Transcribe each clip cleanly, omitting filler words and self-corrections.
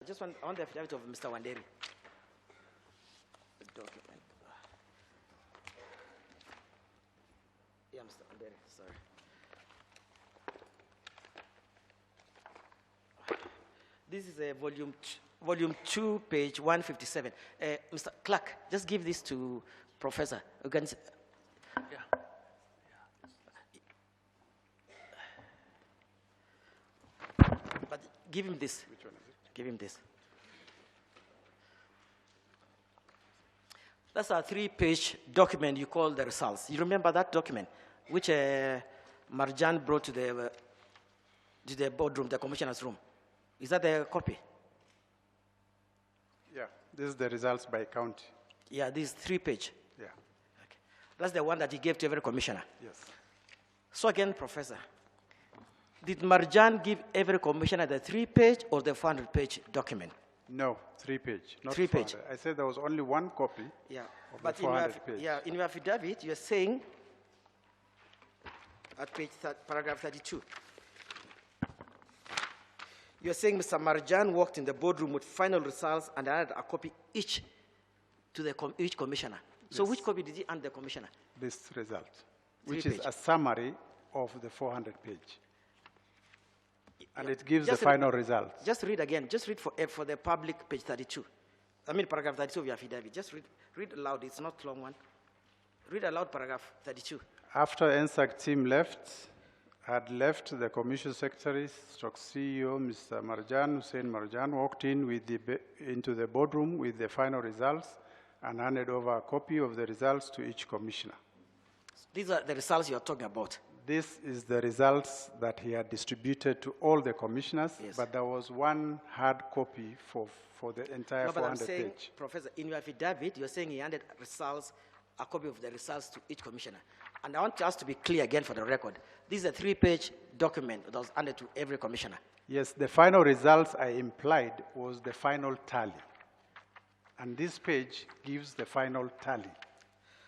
I want the affidavit of Mr. Wanderi. The document. Yeah, Mr. Wanderi, sorry. This is a volume 2, page 157. Mr. Clark, just give this to Professor. You can, yeah. But give him this. Which one is it? Give him this. That's a 3-page document you call the results. You remember that document, which Marjan brought to the boardroom, the commissioner's room? Is that the copy? Yeah, this is the results by county. Yeah, this 3-page. Yeah. Okay. That's the one that he gave to every commissioner. Yes. So again, Professor, did Marjan give every commissioner the 3-page or the 400-page document? No, 3-page, not 3-page. 400. I said there was only one copy. Yeah, of but the 400-page. in your affidavit, you're saying at paragraph 32, you're saying Mr. Marjan walked in the boardroom with final results and added a copy each to each commissioner. So Yes. which copy did he hand the commissioner? This result, which is 3-page. a summary of the 400-page. And Yeah. it gives Just the final results. Just read again. Just read for the public, page 32. I mean, paragraph 32 of your affidavit. Just read aloud. It's not long one. Read aloud paragraph 32. After NSAC team had left, the commission secretary, CEO, Mr. Hussein Marjan, walked in into the boardroom with the final results and handed over a copy of the results to each commissioner. These are the results you're talking about. This is the results that he had distributed to all the commissioners, Yes. but there was one hard copy for the entire No, but I'm 400 saying, page. Professor, in your affidavit, you're saying he handed a copy of the results to each commissioner. And I want us to be clear again for the record. This is a 3-page document that was handed to every commissioner. Yes, the final results I implied was the final tally. And this page gives the final tally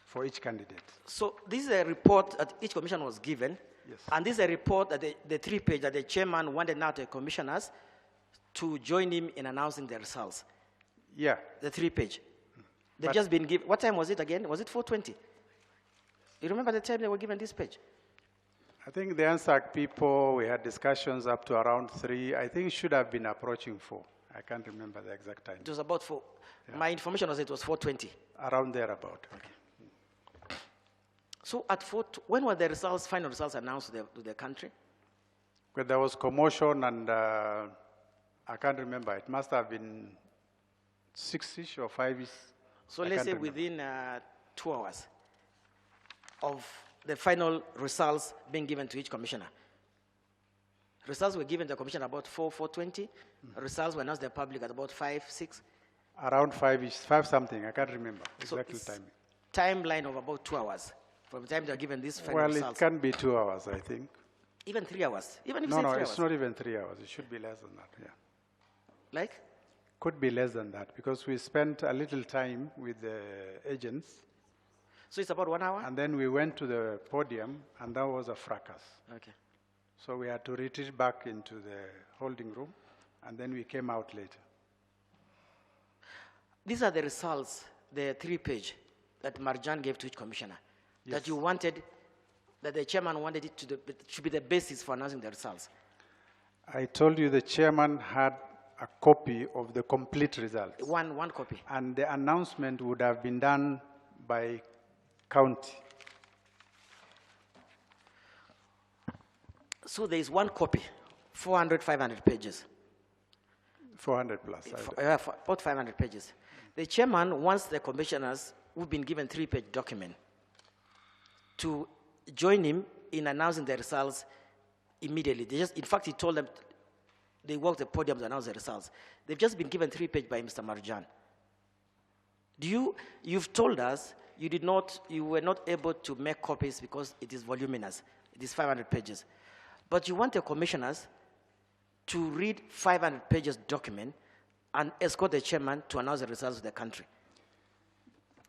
for each candidate. So this is a report that each commissioner was given. Yes. And this is a report that the 3-page that the chairman wanted now to the commissioners to join him in announcing the results. Yeah. The 3-page. They've But- just been given. What time was it again? Was it 4:20? You remember the time they were given this page? I think the ANSAC people, we had discussions up to around 3. I think it should have been approaching 4. I can't remember the exact time. It was about 4. Yeah. My information was it was 4:20. Around there about. Okay. So at when were the results, final results announced to the country? But there was commotion and I can't remember. It must have been 6-ish or 5-ish. So I let's can't say remember. within 2 hours of the final results being given to each commissioner. Results were given to the commissioner about 4:20. Results were announced to the public at about 5, 6. Around 5-ish, 5 something. I can't remember So exactly it's timing. timeline of about 2 hours from the time they are given these final Well, results. it can be 2 hours, I think. Even 3 hours. Even if No, say no, 3 it's hours. not even 3 hours. It should be less than that, yeah. Like? Could be less than that because we spent a little time with the agents So it's about 1 hour? and then we went to the podium and that was a fracas. Okay. So we had to retreat back into the holding room and then we came out later. These are the results, the 3-page that Marjan gave to each commissioner. Yes. That you wanted, that the chairman wanted it to be the basis for announcing the results. I told you the chairman had a copy of the complete results. One copy. And the announcement would have been done by county. So there is one copy, 400, 500 pages. 400 plus. About 500 pages. The chairman wants the commissioners who've been given 3-page document to join him in announcing the results immediately. In fact, he told them they walked the podium to announce the results. They've just been given 3-page by Mr. Marjan. You've told us you were not able to make copies because it is voluminous. It is 500 pages. But you want the commissioners to read 500 pages document and escort the chairman to announce the results of the country.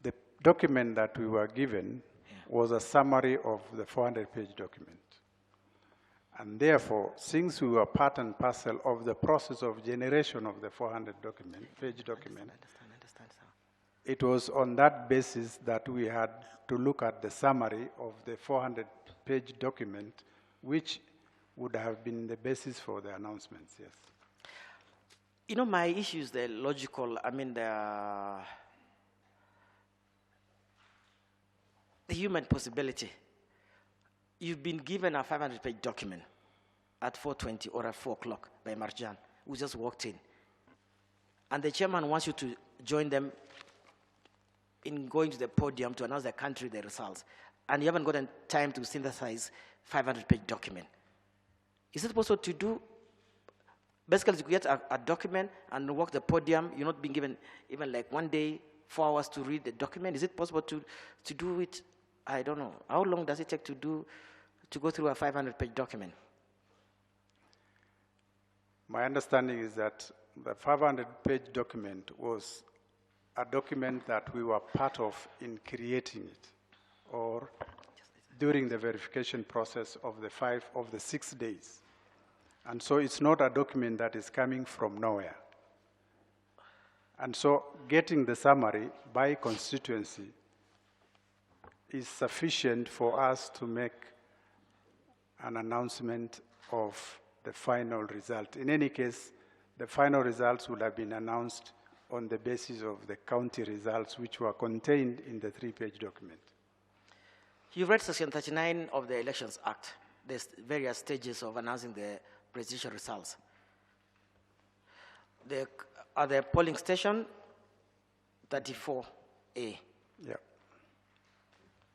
The document that we were given was a summary of the 400-page document. And therefore, since we were part and parcel of the process of generation of the 400-page document, Understand, sir. it was on that basis that we had to look at the summary of the 400-page document, which would have been the basis for the announcements, yes. You know, my issue is the logical, the human possibility. You've been given a 500-page document at 4:20 or at 4 o'clock by Marjan, who just walked in. And the chairman wants you to join them in going to the podium to announce the country the results. And you haven't gotten time to synthesize 500-page document. Is it possible to do, basically to get a document and walk the podium, you're not being given even like 1 day, 4 hours to read the document? Is it possible to do it? I don't know. How long does it take to go through a 500-page document? My understanding is that the 500-page document was a document that we were part of in creating it, or during the verification process of the 6 days. And so it's not a document that is coming from nowhere. And so getting the summary by constituency is sufficient for us to make an announcement of the final result. In any case, the final results would have been announced on the basis of the county results, which were contained in the 3-page document. You read Section 39 of the Elections Act. There's various stages of announcing the presidential results. At the polling station, 34A. Yeah.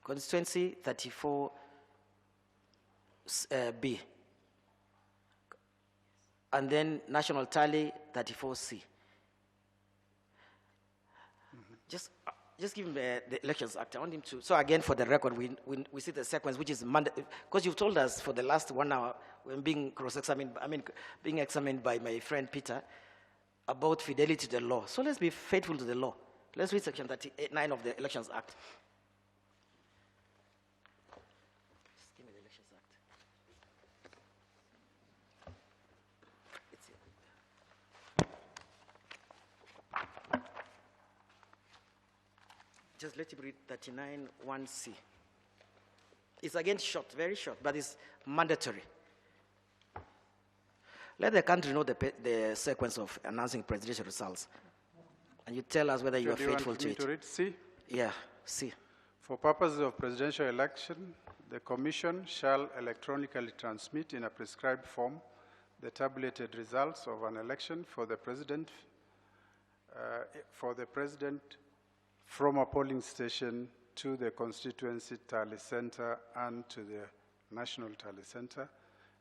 Constituency, 34B. And then national tally, 34C. Just give him the Elections Act. I want him to. So again, for the record, we see the sequence, which is Monday, because you've told us for the last 1 hour, when being cross-examined, being examined by my friend Peter, about fidelity to the law. So let's be faithful to the law. Let's read Section 39 of the Elections Act. Just give me the Elections Act. It's here. Just let him read 39(1)(c). It's again short, very short, but it's mandatory. Let the country know the sequence of announcing presidential results. And you tell us whether you are faithful to it. To read C? Yeah, C. For purposes of presidential election, the Commission shall electronically transmit in a prescribed form the tabulated results of an election for the president from a polling station to the constituency tally center and to the national tally center.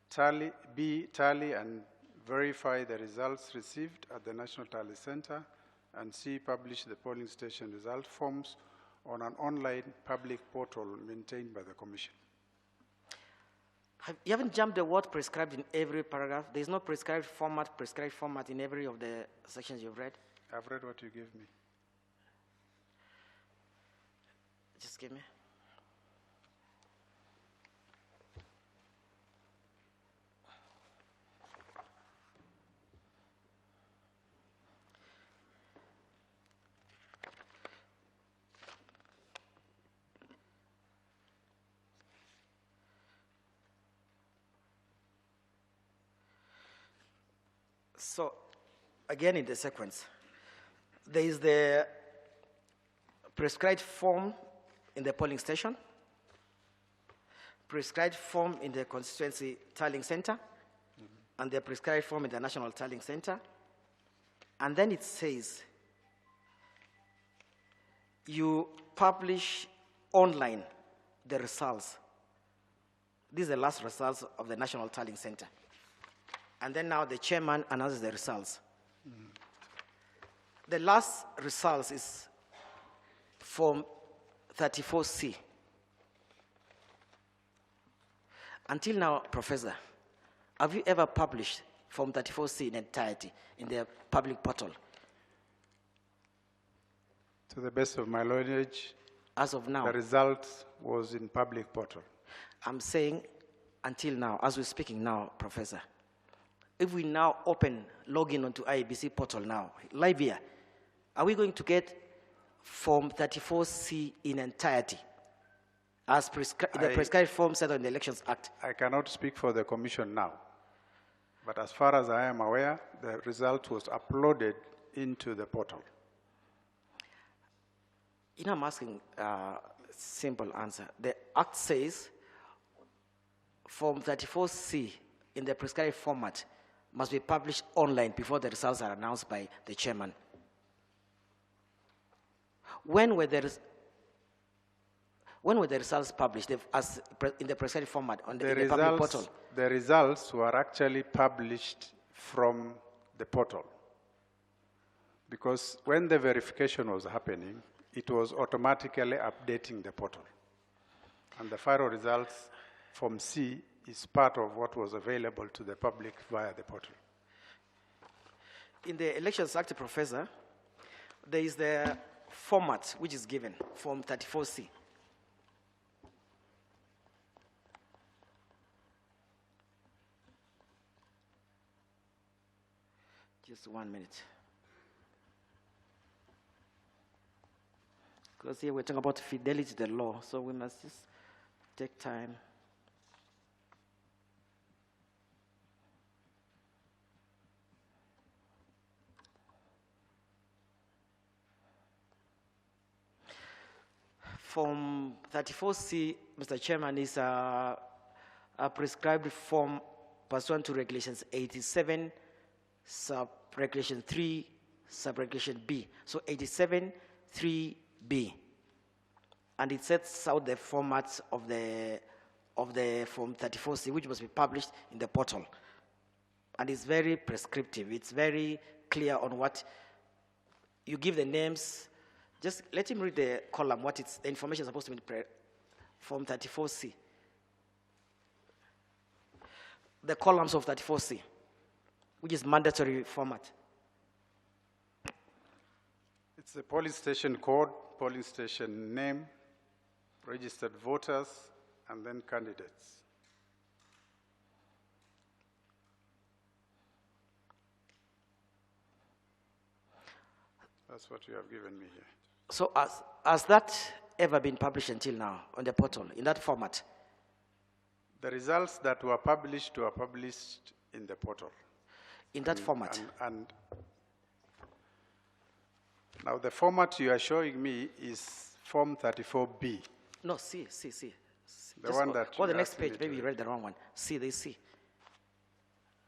Tally and verify the results received at the national tally center, and C, publish the polling station result forms on an online public portal maintained by the Commission. You haven't jumped the word prescribed in every paragraph? There's no prescribed format in every of the sections you've read? I've read what you gave me. Just give me. So, again in the sequence, there is the prescribed form in the polling station, prescribed form in the constituency tallying center, and the prescribed form in the national tallying center. And then it says, you publish online the results. These are the last results of the national tallying center. And then now the chairman announces the results. The last results is from 34C. Until now, Professor, have you ever published Form 34C in entirety in the public portal? To the best of my knowledge, as of now, the result was in public portal. I'm saying, until now, as we're speaking now, Professor, if we now log in onto IEBC portal now, live here, are we going to get Form 34C in entirety, as the prescribed form set on the Elections Act? I cannot speak for the Commission now, but as far as I am aware, the result was uploaded into the portal. You know, I'm asking a simple answer. The Act says Form 34C in the prescribed format must be published online before the results are announced by the chairman. When were the results published as in the prescribed format on the public portal? The results were actually published from the portal, because when the verification was happening, it was automatically updating the portal. And the final results from C is part of what was available to the public via the portal. In the Elections Act, Professor, there is the format which is given, Form 34C. Just 1 minute. Because here we're talking about fidelity to the law, so we must just take time. Form 34C, Mr. Chairman, is a prescribed form pursuant to Regulations 87, Sub-Regulation 3, Sub-Regulation B. So 87, 3B. And it sets out the formats of the Form 34C, which must be published in the portal. And it's very prescriptive. It's very clear on what you give the names. Just let him read the column, what the information is supposed to be in Form 34C. The columns of 34C, which is mandatory format. It's the polling station code, polling station name, registered voters, and then candidates. That's what you have given me here. So has that ever been published until now on the portal, in that format? The results that were published in the portal. In that format? And now the format you are showing me is Form 34B. No, C. The one that go to the next page, maybe you read the wrong one. C, they C.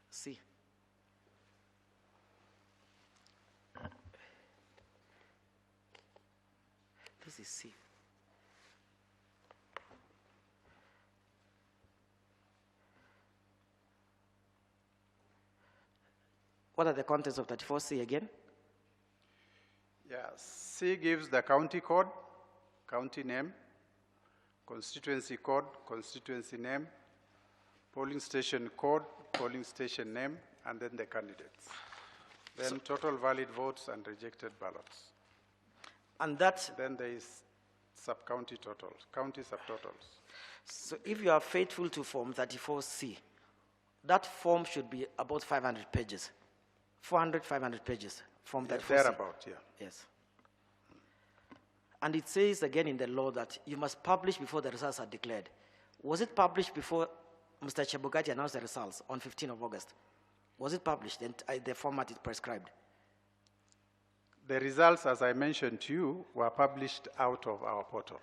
C. This is C. What are the contents of 34C again? Yeah, C gives the county code, county name, constituency code, constituency name, polling station code, polling station name, and then the candidates. Then total valid votes and rejected ballots. And that... Then there is sub-county totals, county subtotals. So if you are faithful to Form 34C, that form should be about 500 pages. 400, 500 pages from that. Thereabout, yeah. Yes. And it says again in the law that you must publish before the results are declared. Was it published before Mr. Chebukati announced the results on 15th of August? Was it published in the format it prescribed? The results, as I mentioned to you, were published out of our portal,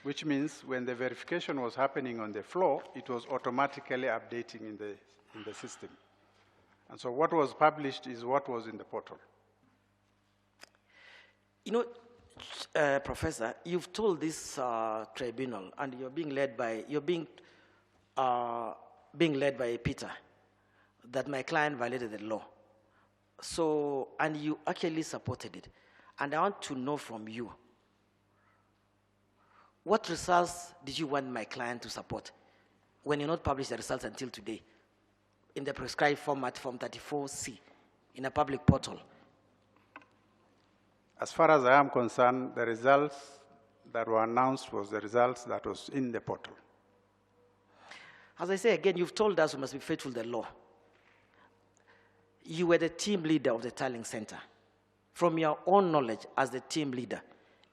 which means when the verification was happening on the floor, it was automatically updating in the system. And so what was published is what was in the portal. You know, Professor, you've told this tribunal, and you're being led by Peter, that my client violated the law. So, and you actually supported it. And I want to know from you, what results did you want my client to support when you not publish the results until today in the prescribed format, Form 34C, in a public portal? As far as I am concerned, the results that were announced was the results that was in the portal. As I say again, you've told us we must be faithful to the law. You were the team leader of the Tallying Center. From your own knowledge as the team leader,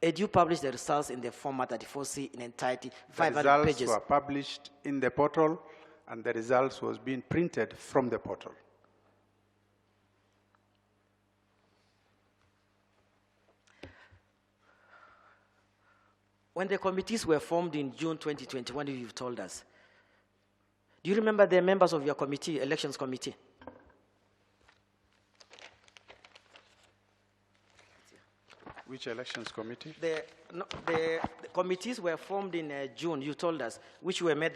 did you publish the results in the format 34C in entirety, 500 pages? The results were published in the portal, and the results was being printed from the portal. When the committees were formed in June 2021, you've told us, do you remember the members of your committee, elections committee? Which elections committee? The committees were formed in June. You told us, which you made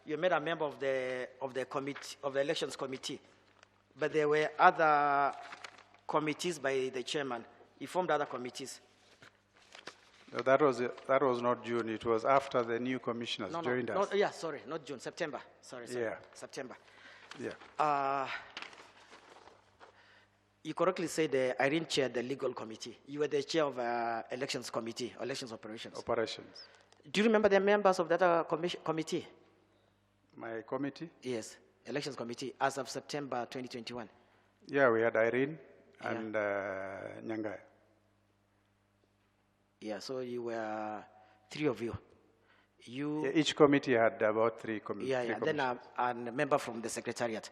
you made a member of the committee of the elections committee, but there were other committees by the chairman. He formed other committees. No, that was not June. It was after the new commissioners joined us. Yeah, sorry, not June, September. Sorry, yeah. September. Yeah. You correctly said Irene chaired the legal committee. You were the chair of elections committee, elections operations. Operations. Do you remember the members of that committee? My committee? Yes, elections committee, as of September 2021. Yeah, we had Irene and Nyangaya. Yeah, so you were three of you. Yeah, each committee had about three committees. Yeah, then a member from the secretariat.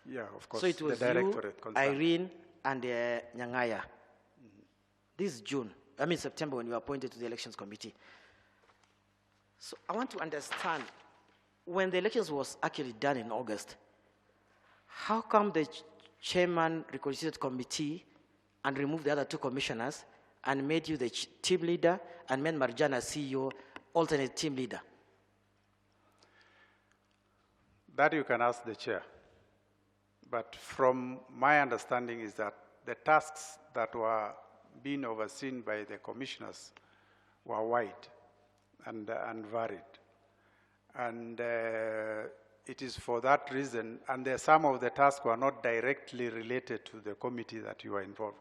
Yeah, of course. So it was the directorate you, Irene, and Nyangaya. This is June, September, when you were appointed to the elections committee. So I want to understand, when the elections was actually done in August, how come the chairman reconstituted committee and removed the other two commissioners and made you the team leader and made Marjan as CEO, alternate team leader? That you can ask the chair. But from my understanding is that the tasks that were being overseen by the commissioners were wide and varied. And it is for that reason, and some of the tasks were not directly related to the committee that you were involved.